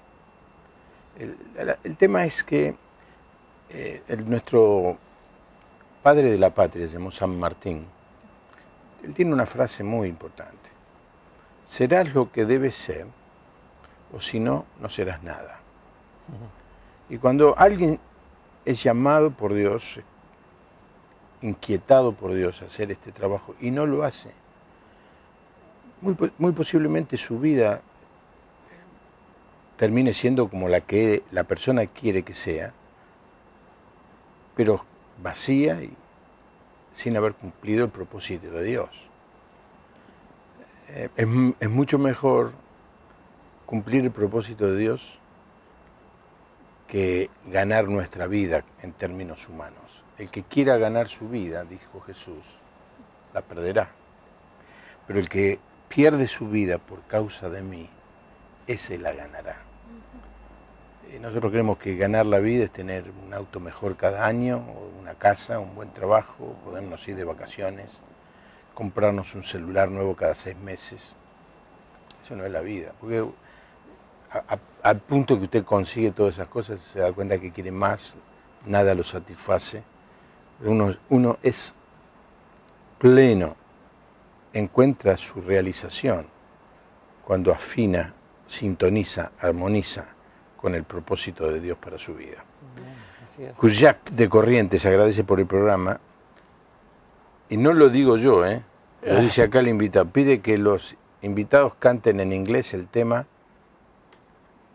El tema es que nuestro padre de la patria, se llamó San Martín, él tiene una frase muy importante. Serás lo que debes ser, o si no, no serás nada. Y cuando alguien es llamado por Dios, inquietado por Dios a hacer este trabajo y no lo hace, muy posiblemente su vida termine siendo como la que la persona quiere que sea, pero vacía y sin haber cumplido el propósito de Dios. Es mucho mejor cumplir el propósito de Dios que ganar nuestra vida en términos humanos. El que quiera ganar su vida, dijo Jesús, la perderá. Pero el que pierde su vida por causa de mí, ese la ganará. Nosotros creemos que ganar la vida es tener un auto mejor cada año, o una casa, un buen trabajo, podernos ir de vacaciones, comprarnos un celular nuevo cada 6 meses. Eso no es la vida, porque al punto que usted consigue todas esas cosas, se da cuenta que quiere más, nada lo satisface. Uno es pleno, encuentra su realización cuando afina, sintoniza, armoniza con el propósito de Dios para su vida. Cuyac de Corrientes agradece por el programa, y no lo digo yo, lo dice acá el invitado, pide que los invitados canten en inglés el tema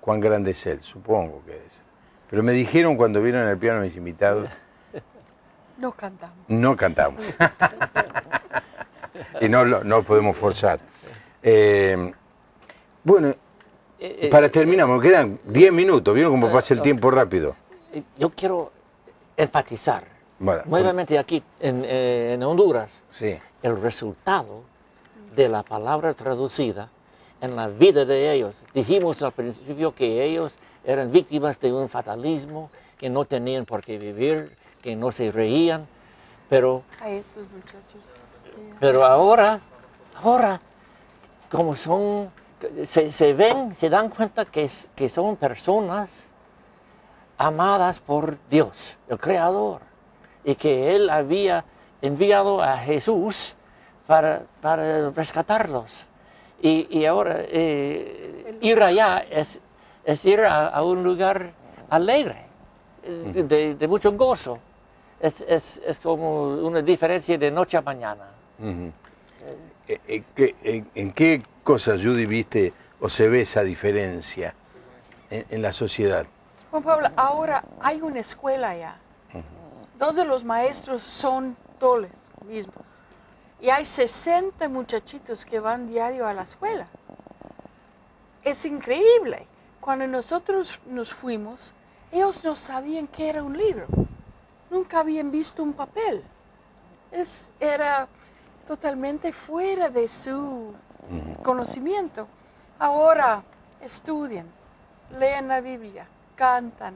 Cuán grande es Él, supongo que es. Pero me dijeron cuando vieron el piano mis invitados, no cantamos. No cantamos. Y no podemos forzar. Bueno, para terminar, me quedan 10 minutos. ¿Vieron cómo pasa el tiempo rápido? Yo quiero enfatizar nuevamente aquí en Honduras el resultado de la palabra traducida en la vida de ellos. Dijimos al principio que ellos eran víctimas de un fatalismo, que no tenían por qué vivir, que no se reían, pero a esos muchachos. Pero ahora como son, se dan cuenta que son personas amadas por Dios, el Creador, y que Él había enviado a Jesús para rescatarlos. Y ahora ir allá es ir a un lugar alegre, de mucho gozo. Es como una diferencia de noche a mañana. ¿En qué cosas, Judy, viste o se ve esa diferencia en la sociedad? Juan Pablo, ahora hay una escuela allá. 2 de los maestros son toles mismos. Y hay 60 muchachitos que van diario a la escuela. Es increíble. Cuando nosotros nos fuimos, ellos no sabían qué era un libro. Nunca habían visto un papel. Era totalmente fuera de su conocimiento. Ahora estudian, leen la Biblia, cantan,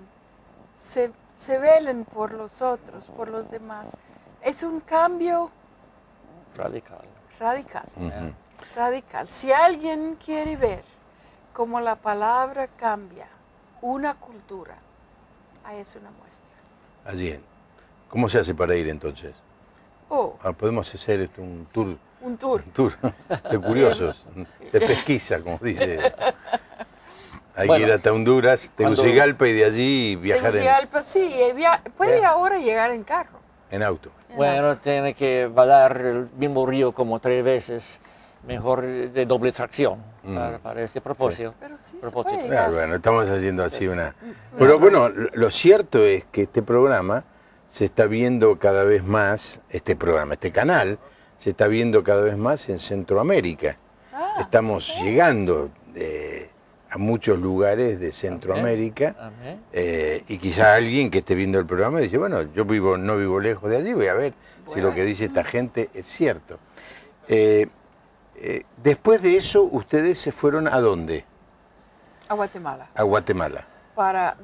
se velen por los otros, por los demás. Es un cambio radical. Radical. Si alguien quiere ver cómo la palabra cambia una cultura, ahí es una muestra. Allí. ¿Cómo se hace para ir entonces? Podemos hacer un tour. Un tour. Un tour de curiosos, de pesquisa, como dice. Hay que ir hasta Honduras, Tegucigalpa y de allí viajar Tegucigalpa, sí, puede ahora llegar en carro. En auto. Bueno, tiene que valer el mismo río como 3 veces, mejor de doble tracción para este propósito. Pero sí bueno, estamos haciendo así una... Pero bueno, lo cierto es que este programa se está viendo cada vez más, este canal, se está viendo cada vez más en Centroamérica. Estamos llegando a muchos lugares de Centroamérica y quizá alguien que esté viendo el programa dice, bueno, yo no vivo lejos de allí, voy a ver si lo que dice esta gente es cierto. Después de eso, ¿ustedes se fueron a dónde? A Guatemala. A Guatemala.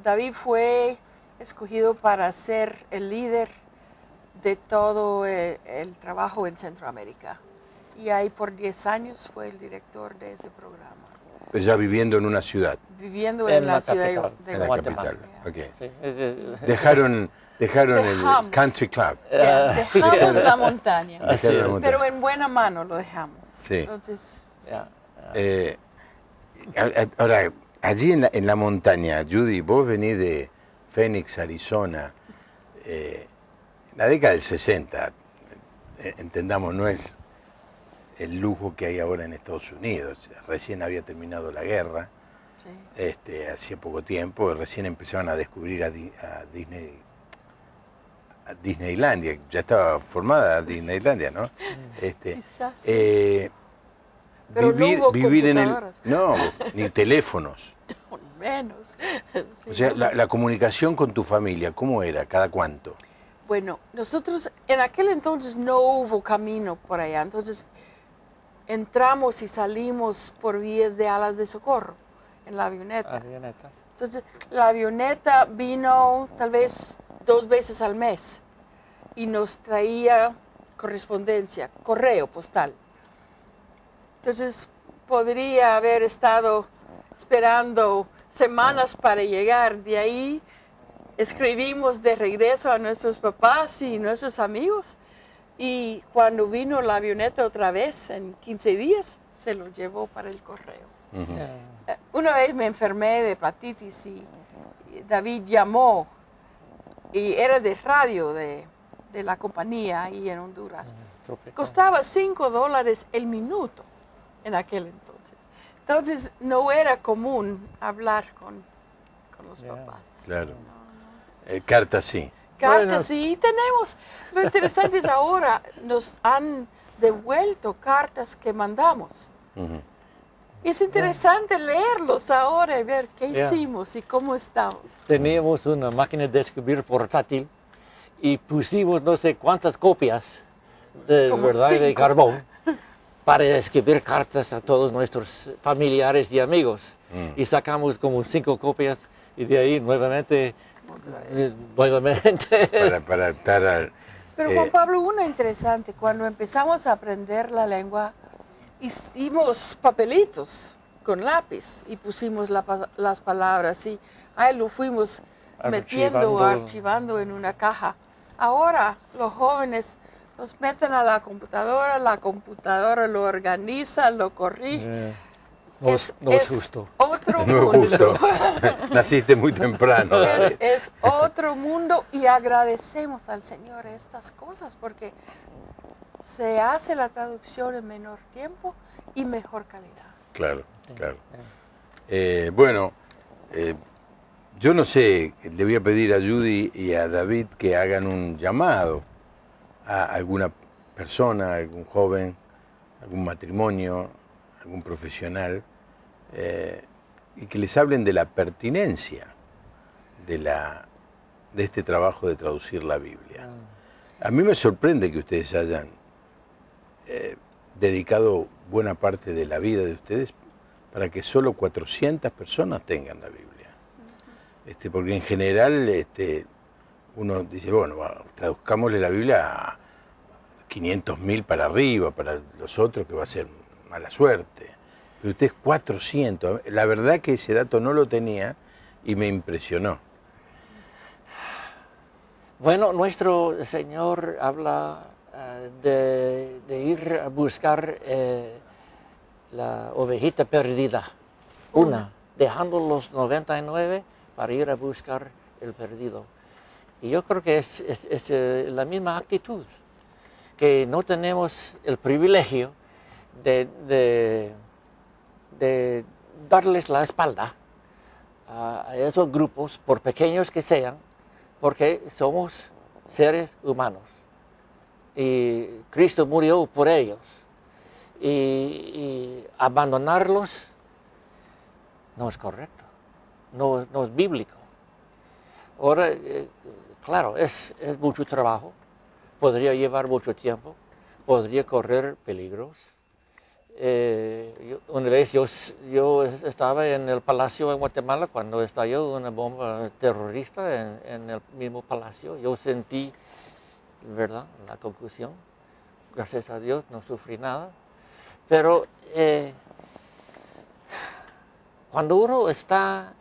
David fue escogido para ser el líder de todo el trabajo en Centroamérica. Y ahí por 10 años fue el director de ese programa. Pero ya viviendo en una ciudad. Viviendo en la ciudad capital, de En la Guatemala. capital. Okay. Sí, Dejaron el Dejamos. country club. Dejamos la montaña, Dejaron la montaña. pero en buena mano lo dejamos. Sí. Entonces, sí. Ahora, allí en la montaña, Judy, vos venís de Phoenix, Arizona, en la década del 60, entendamos, no es el lujo que hay ahora en Estados Unidos. Recién había terminado la guerra, Sí. hacía poco tiempo, recién empezaban a descubrir a Disneylandia, ya estaba formada Disneylandia, ¿no? Quizás sí. Pero vivir, no hubo vivir en el... computadoras. No, ni teléfonos. Menos. Sí, O sea, no. la comunicación con tu familia, ¿cómo era? ¿Cada cuánto? Bueno, nosotros en aquel entonces no hubo camino por allá, entonces entramos y salimos por vías de alas de socorro en la avioneta. Entonces la avioneta vino tal vez 2 veces al mes y nos traía correspondencia, correo postal. Entonces podría haber estado esperando semanas para llegar. De ahí escribimos de regreso a nuestros papás y nuestros amigos. Y cuando vino la avioneta otra vez, en 15 días, se lo llevó para el correo. Una vez me enfermé de hepatitis y David llamó y era de radio de la compañía ahí en Honduras. Costaba $5 el minuto en aquel entonces. Entonces no era común hablar con los papás. Claro. Cartas sí. Cartas sí, tenemos. Lo interesante es ahora nos han devuelto cartas que mandamos. Es interesante leerlos ahora y ver qué hicimos y cómo estamos. Teníamos una máquina de escribir portátil y pusimos no sé cuántas copias de carbón para escribir cartas a todos nuestros familiares y amigos. Y sacamos como 5 copias y de ahí nuevamente. Para estar al... Pero Juan Pablo, una interesante, cuando empezamos a aprender la lengua, hicimos papelitos con lápiz y pusimos las palabras y ahí lo fuimos archivando en una caja. Ahora los jóvenes los meten a la computadora lo organiza, lo corrige. No es justo. Otro No mundo. es justo. Naciste muy temprano. Es otro mundo y agradecemos al Señor estas cosas porque se hace la traducción en menor tiempo y mejor calidad. Claro, claro. Bueno, yo no sé, le voy a pedir a Judy y a David que hagan un llamado a alguna persona, algún joven, algún matrimonio, algún profesional, y que les hablen de la pertinencia de este trabajo de traducir la Biblia. A mí me sorprende que ustedes hayan dedicado buena parte de la vida de ustedes para que solo 400 personas tengan la Biblia. Porque en general uno dice, bueno, traduzcámosle la Biblia a 500.000 para arriba, para los otros que va a ser mala suerte. Pero ustedes 400, la verdad que ese dato no lo tenía y me impresionó. Bueno, nuestro Señor habla de ir a buscar la ovejita perdida, dejando los 99 para ir a buscar el perdido. Y yo creo que es la misma actitud, que no tenemos el privilegio de darles la espalda a esos grupos, por pequeños que sean, porque somos seres humanos. Y Cristo murió por ellos. Y abandonarlos no es correcto, no es bíblico. Ahora, claro, es mucho trabajo, podría llevar mucho tiempo, podría correr peligros. Una vez yo estaba en el palacio en Guatemala cuando estalló una bomba terrorista en el mismo palacio. Yo sentí, ¿verdad?, la concusión. Gracias a Dios no sufrí nada. Pero Cuando uno está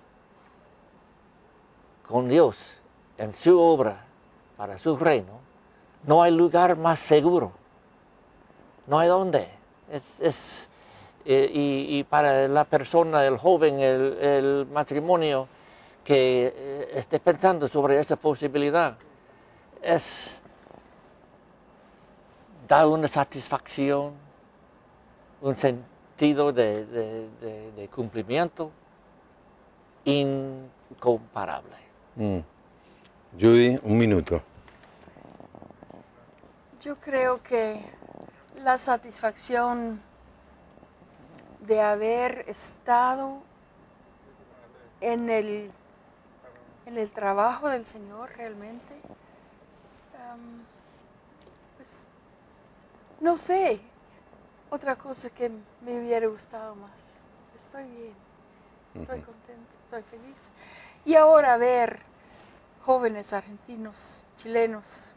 con Dios en su obra para su reino, no hay lugar más seguro. No hay dónde. Y para la persona, el joven, el matrimonio que esté pensando sobre esa posibilidad, da una satisfacción, un sentido de cumplimiento incomparable. Judy, un minuto. Yo creo que la satisfacción de haber estado en el trabajo del Señor realmente, pues, no sé, otra cosa que me hubiera gustado más. Estoy bien, estoy contenta, estoy feliz. Y ahora ver jóvenes argentinos, chilenos,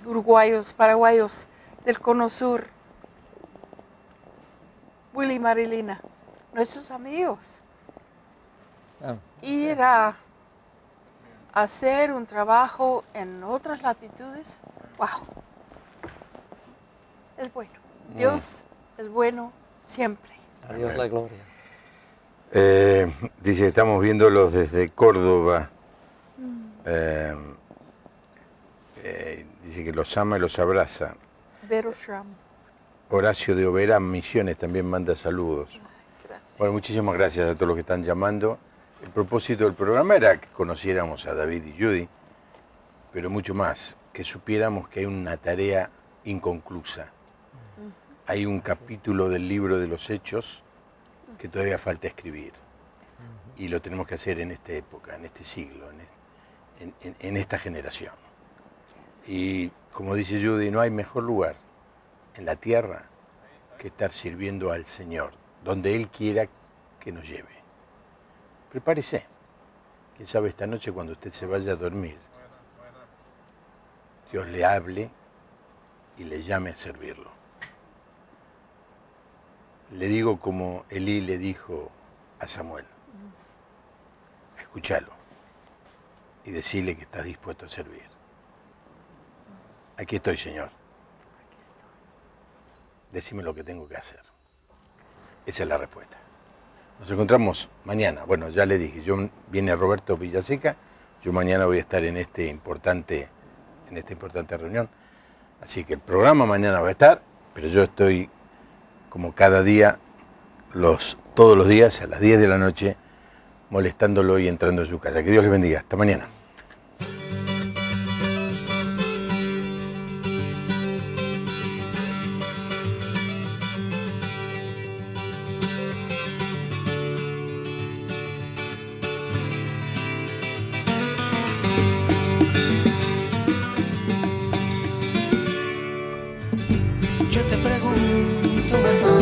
uruguayos, paraguayos del Cono Sur, Willy y Marilina, nuestros amigos, ir a hacer un trabajo en otras latitudes, wow, es bueno. Dios es bueno siempre. A Dios la gloria. Dice, estamos viéndolos desde Córdoba. Dice que los ama y los abraza. Vero Schramm. Horacio de Oberán, Misiones, también manda saludos. Ay, gracias. Bueno, muchísimas gracias a todos los que están llamando. El propósito del programa era que conociéramos a David y Judy, pero mucho más, que supiéramos que hay una tarea inconclusa. Hay un capítulo del libro de los Hechos que todavía falta escribir. Y lo tenemos que hacer en esta época, en este siglo, en esta generación. Y como dice Judy, no hay mejor lugar en la tierra que estar sirviendo al Señor, donde Él quiera que nos lleve. Prepárese. Quién sabe esta noche cuando usted se vaya a dormir, Dios le hable y le llame a servirlo. Le digo como Elí le dijo a Samuel, escúchalo y decirle que está dispuesto a servir. Aquí estoy, Señor. Aquí estoy. Decime lo que tengo que hacer. Esa es la respuesta. Nos encontramos mañana. Bueno, ya le dije, viene Roberto Villaseca, yo mañana voy a estar en esta importante reunión. Así que el programa mañana va a estar, pero yo estoy como cada día, todos los días a las 10 de la noche, molestándolo y entrando en su casa. Que Dios les bendiga. Hasta mañana. Yo te pregunto, hermano.